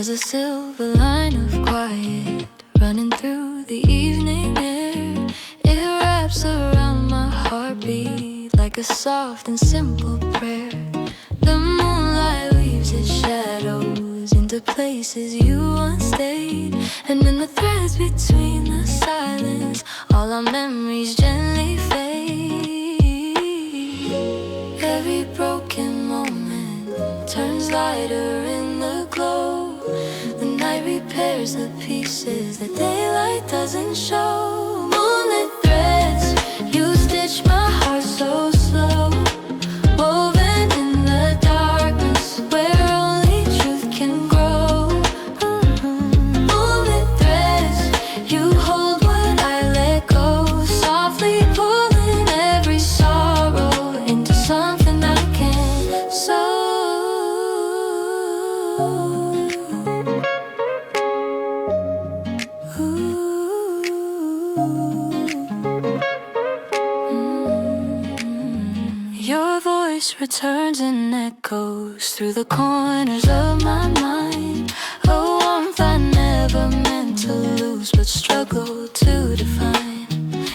There's a silver line of quiet running through the evening air. It wraps around my heartbeat like a soft and simple prayer. The moonlight weaves its shadows into places you once stayed. And in the threads between the silence, all our memories gently fade. Every broken moment turns lighter in the glow. The night repairs the pieces that daylight doesn't show. Moonlit threads, you stitch my heart so slow. Woven in the darkness where only truth can grow. Moonlit threads, you hold what I let go. Softly pulling every sorrow into something I can sew. Your voice returns and echoes through the corners of my mind. A warmth I never meant to lose but struggled to define.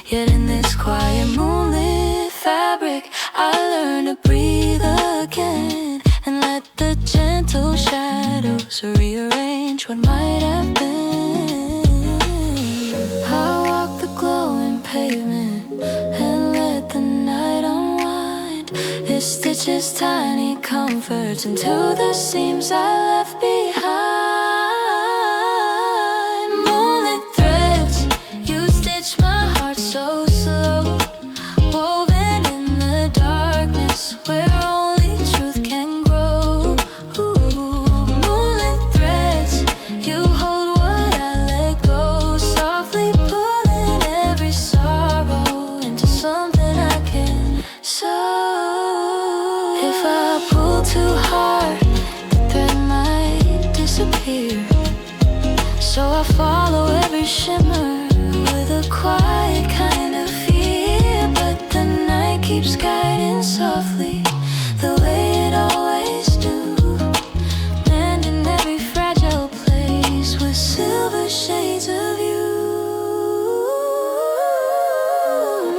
Yet in this quiet moonlit fabric, I learned to breathe again and let the gentle shadows rearrange what might have been. I walk the glowing pavement and let the night unwind. It stitches tiny comforts into the seams I left behind. Moonlit threads, you stitch my heart so slow. Woven in the darkness where only truth can grow. Moonlit threads, you hold what I let go. Softly pulling every sorrow into something I can sew. If I pull too hard, the thread might disappear. So I follow every shimmer with a quiet kind of fear. But the night keeps guiding softly the way it always do, mending every fragile place with silver shades of you.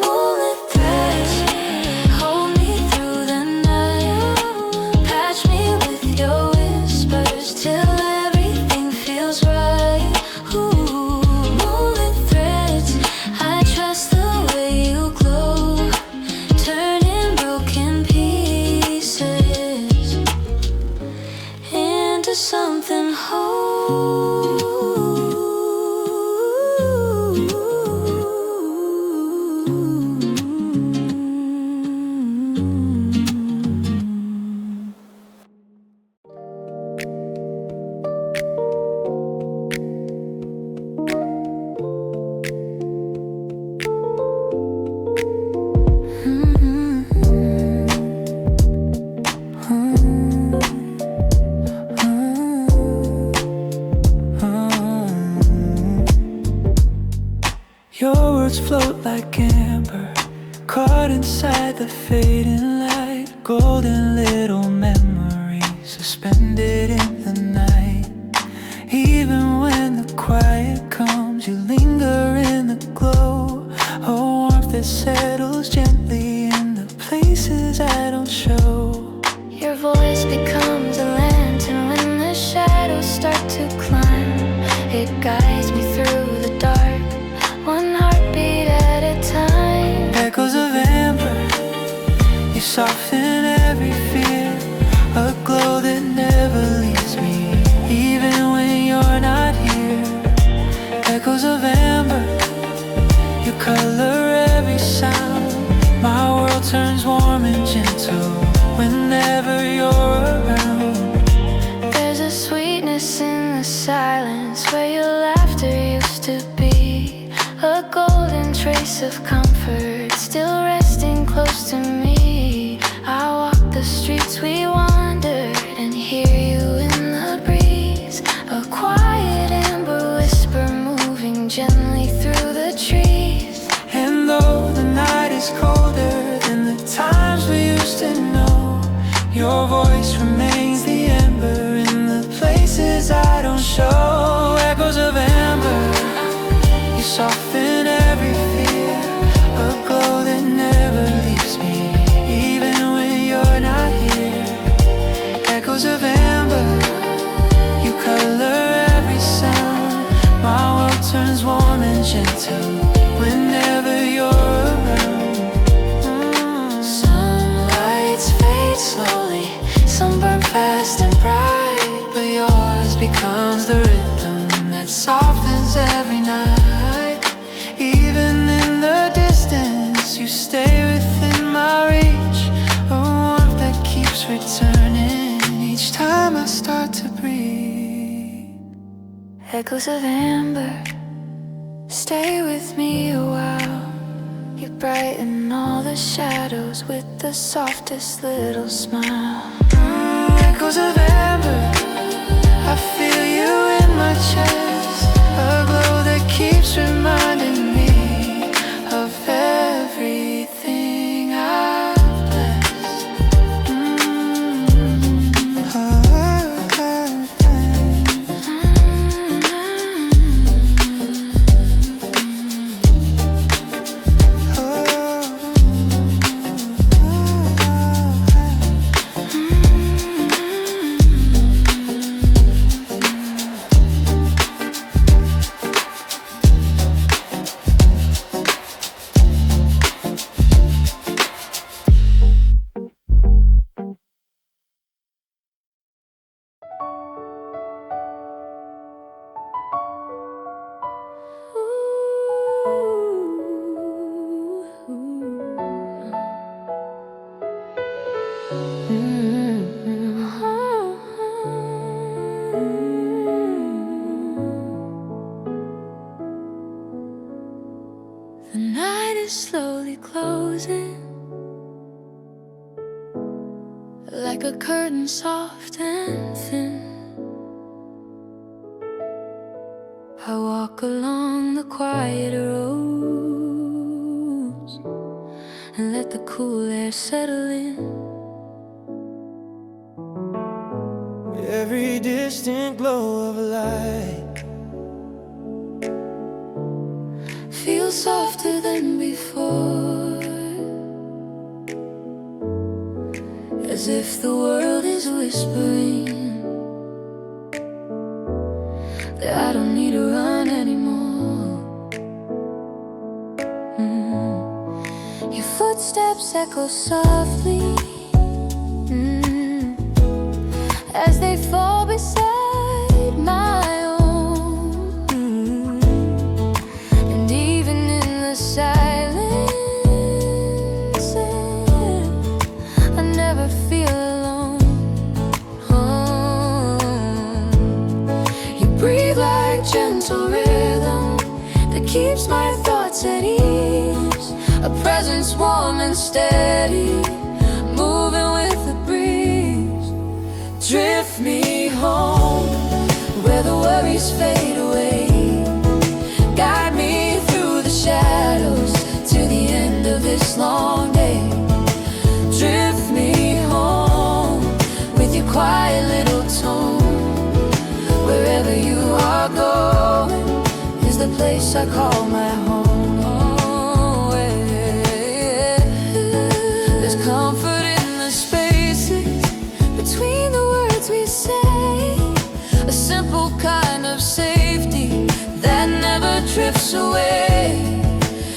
Moonlit threads, hold me through the night. Patch me with your whispers till everything feels right. Moonlit threads, I trust the way you glow, turning broken pieces into something whole. Your words float like amber, caught inside the fading light. Golden little memories suspended in the night. Even when the quiet comes, you linger in the glow. A warmth that settles gently in the places I don't show. Your voice becomes a lantern when the shadows start to climb. It guides me through the dark, one heartbeat at a time. Echoes of amber, you soften every fear. A glow that never leaves me, even when you're not here. Echoes of amber, you color every sound. My world turns warm and gentle whenever you're around. There's a sweetness in the silence where your laughter used to be. A golden trace of comfort still resting close to me. I walk the streets we wandered and hear you in the breeze. A quiet amber whisper moving gently through the trees. And though the night is colder than the times we used to know, your voice remains the ember in the places I don't every fear, a glow that never leaves me, even when you're not here. Echoes of amber, you color every sound. My world turns warm and gentle whenever you're around. Some lights fade slowly, some burn fast and bright, but yours becomes the rhythm that softens every night. Even in the distance, you stay within my reach, a warmth that keeps returning each time I start to breathe. Echoes of amber, stay with me a while. You brighten all the shadows with the softest little smile. Echoes of amber, I feel you in my chest, a glow that keeps reminding me of everything I've blessed. The night is slowly closing, like a curtain soft and thin. I walk along the quiet roads and let the cool air settle in. Every distant glow of light feels softer than before, as if the world is whispering that I don't need to run anymore. Your footsteps echo softly as they fall beside my own. And even in the silence, I never feel alone. You breathe like gentle rhythm that keeps my thoughts at ease, a presence warm and steady, moving with the breeze. Drift me home, where the worries fade away. Guide me through the shadows to the end of this long day. Drift me home with your quiet little tone. Wherever you are going is the place I call my home. There's comfort in the spaces between the words we say, a simple kind of safety that never drifts away.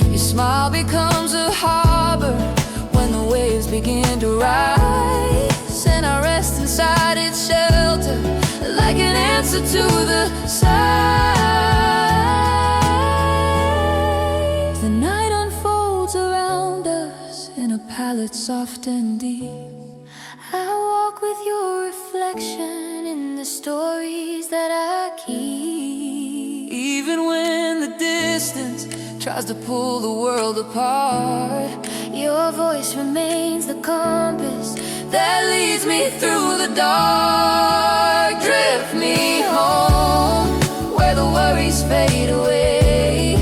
Your smile becomes a harbor when the waves begin to rise, and I rest inside its shelter like an answer to the sigh. The night unfolds around us in a palette soft and deep. I walk with your reflection in the stories that I keep. Even when the distance tries to pull the world apart, your voice remains the compass that leads me through the dark. Drift me home, where the worries fade away.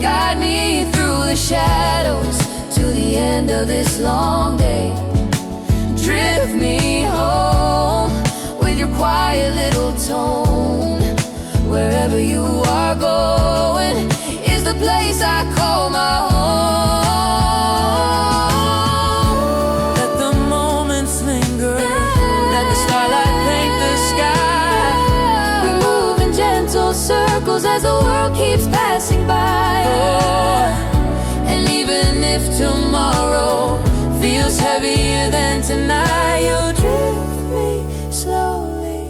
Guide me through the shadows to the end of this long day. Drift me home with your quiet little tone. Wherever you are going is the place I call my home. Let the moments linger. Let the starlight paint the sky. We move in gentle circles as the world keeps passing by. And even if tomorrow feels heavier than tonight, you'll Drift me slowly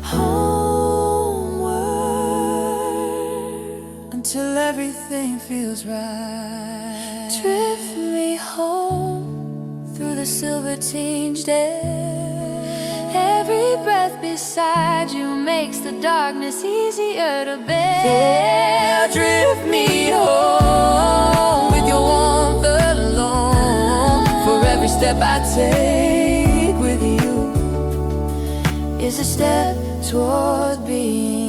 homeward until everything feels right. Drift me home through the silver tinged air. Every breath beside you makes the darkness easier to bear. Yeah, drift me home with your warmth alone. For every step I take with you Is a step toward being